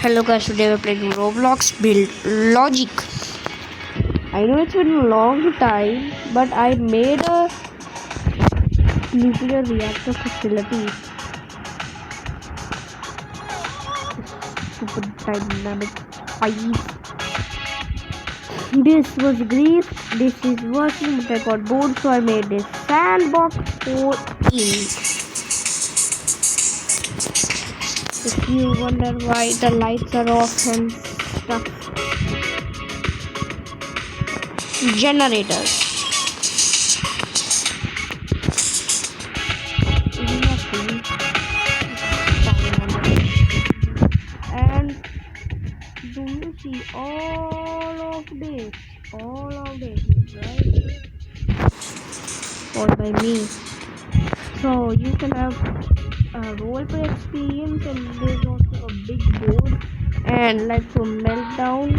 Hello guys, today we're playing Roblox Build Logic. I know it's been a long time, but I made a nuclear reactor facility. Super dynamic 5. This was great. This is working, but I got bored, so I made this sandbox for ink. If you wonder why the lights are off and stuff. Generators. Nothing. And do you see all of this? All of this, right? All by me. So you can have a roleplay experience, and there's also a big board and like to melt down.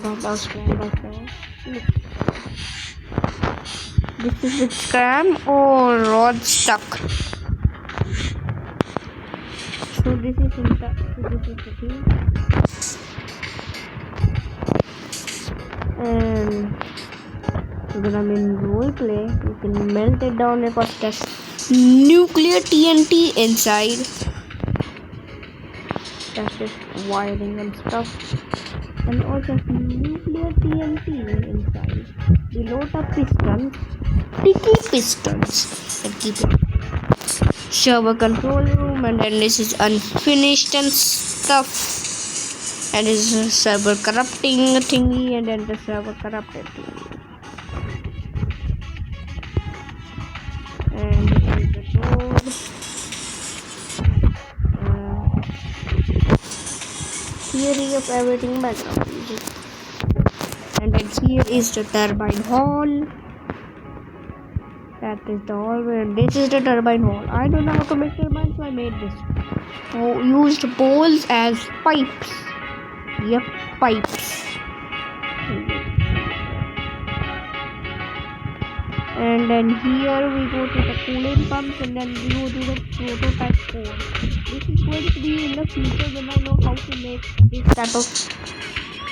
Look. This is with scram or rod stuck. So this is the thing. And when I'm in roleplay, you can melt it down because there's nuclear TNT inside. That's just wiring and stuff. And also nuclear TNT inside. We load up pistons, sticky pistons, and keep it. Server control room, and then this is unfinished and stuff. And this is server corrupting thingy, and then the server corrupted thingy. And this is the road. Theory of everything background. And then here is the turbine hall. That is the hallway, and this is the turbine hall. I don't know how to make turbines, so I made this. So used poles as pipes. Yep, pipes. And then here we go to the coolant pumps, and then we go to the prototype core. This is going to be in the future when I know how to make this type of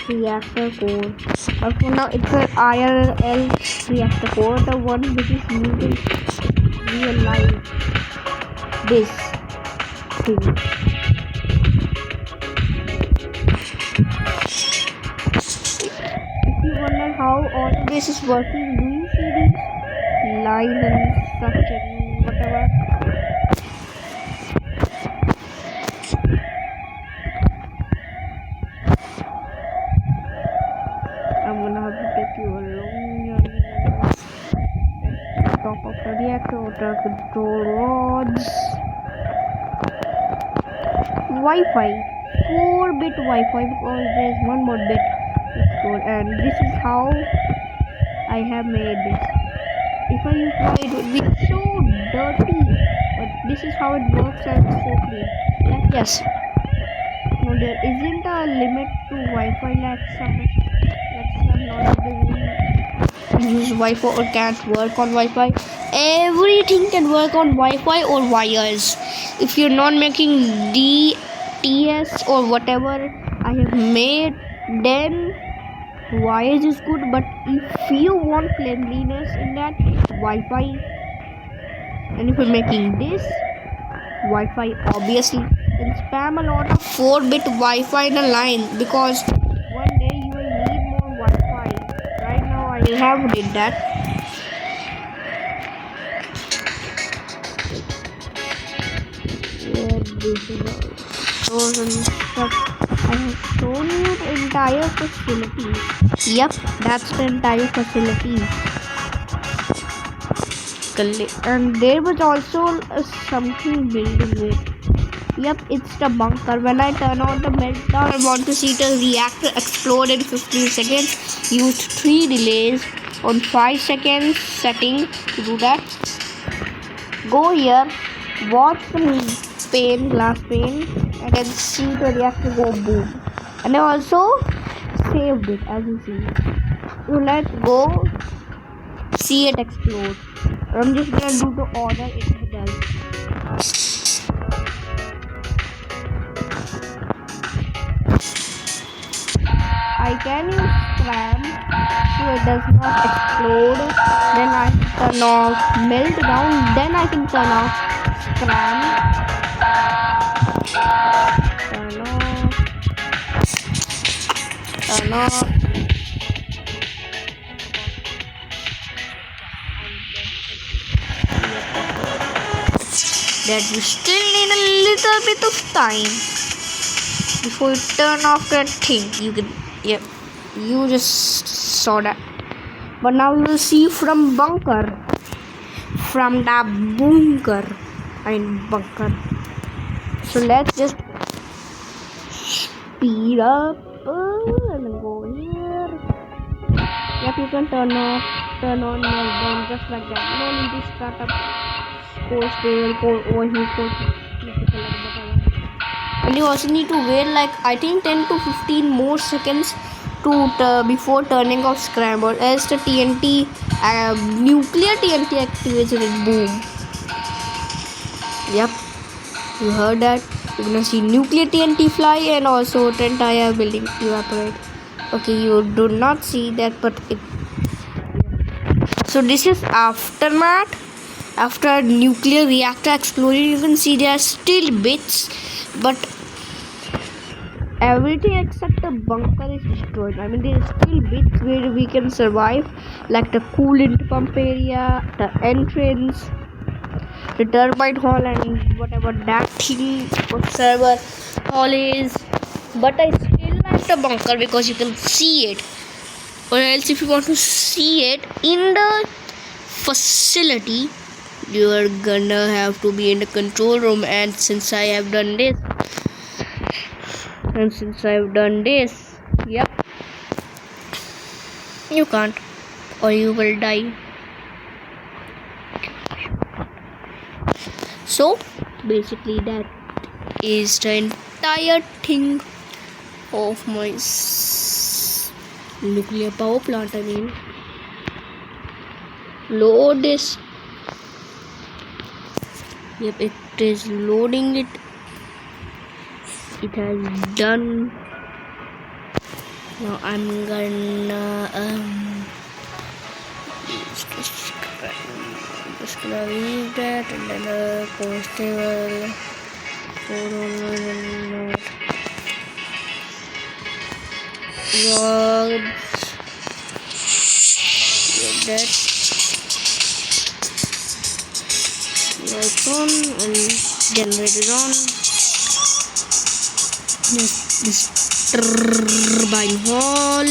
reactor core. But for now it's an IRL reactor core, the one which is using real life. This thing. If you wonder how all of this is working, do you see these lines and such and whatever? I'm gonna have to take you a long journey at the top of the reactor, water control rods, Wi-Fi, 4-bit Wi-Fi because there's one more bit to store, and this is how I have made this. If I use Wi-Fi, it would be so dirty, but this is how it works and it's so clean. Like, yes, no, there isn't a limit to Wi-Fi like some not use Wi-Fi or can't work on Wi-Fi. Everything can work on Wi-Fi or wires. If you're not making DTS or whatever I have made, then wires is good. But if you want cleanliness in that, Wi-Fi. And if you're making this, Wi-Fi obviously. Then spam a lot of 4-bit Wi-Fi in a line, because one day you will need more Wi-Fi. Right now I have did that. Yeah, this is all and stuff. I have shown you the entire facility. Yep, that's the entire facility. And there was also something building it. Yep, it's the bunker. When I turn on the meltdown, I want to see the reactor explode in 15 seconds. Use 3 relays on 5 seconds setting to do that. Go here, watch the glass pane, and then see the reactor go boom. And I also saved it, as you see. You let go, see it explode. I'm just gonna do the order it does. does not explode, then I can turn off meltdown, then I can turn off scram, turn off. That we still need a little bit of time before you turn off that thing. You can, yep, you just saw that. But now you will see from the bunker, bunker. So let's just speed up and go here. Yep, you can turn on meltdown just like that. No need to start up course there, over here, and you also need to wait like I think 10 to 15 more seconds to before turning off scramble, as the TNT nuclear TNT activates and boom. Yep, you heard that. You're gonna see nuclear TNT fly and also the entire building evaporate. Okay, you do not see that, but it. So this is aftermath. After nuclear reactor explosion, you can see there are still bits, but everything except the bunker is destroyed. I mean, there are still bits where we can survive, like the coolant pump area, the entrance, the turbine hall, and whatever that thing or server hall is. But I still like the bunker because you can see it. Or else, if you want to see it in the facility, you are gonna have to be in the control room. And since I have done this, yep, you can't, or you will die. So basically that is the entire thing of my nuclear power plant. I mean, load this. Yep, it is loading it. It has done. Now I'm gonna just gonna leave that, and then post table. That lights on and generator on. This turbine hall.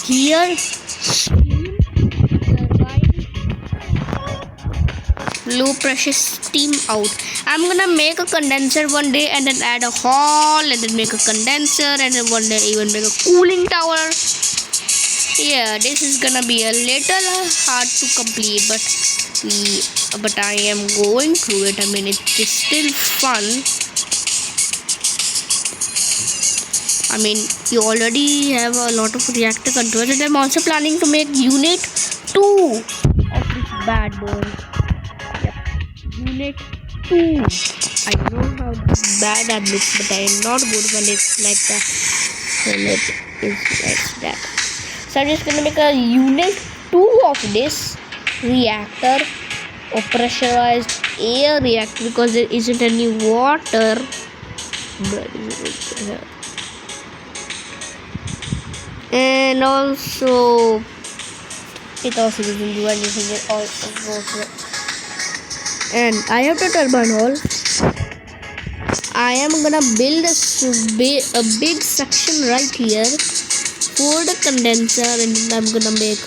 Here, steam turbine, low pressure steam out. I'm gonna make a condenser one day and then add a hall and then make a condenser and then one day even make a cooling tower. Yeah, this is gonna be a little hard to complete, but I am going through it. I mean, it is still fun. I mean, you already have a lot of reactor controls, and I'm also planning to make unit 2 of this bad boy. Yep, unit 2. I know how bad that looks, but I am not good when it's like that. When it is like that. So I'm just gonna make a unit 2 of this reactor, or pressurized air reactor, because there isn't any water. And also it also doesn't do anything. It also goes. And I have the turbine hall. I am gonna build a big section right here for the condenser, and then I'm gonna make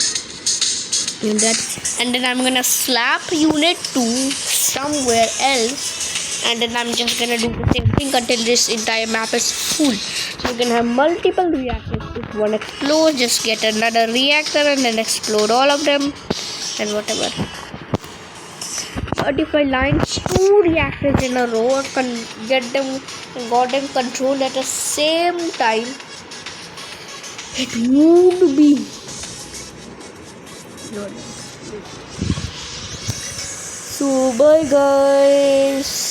that, and then I'm gonna slap unit 2 somewhere else, and then I'm just gonna do the same thing until this entire map is full. So you can have multiple reactors. If one explodes, just get another reactor and then explode all of them and whatever. But if I line 2 reactors in a row and got them controlled at the same time, it would be so bye guys.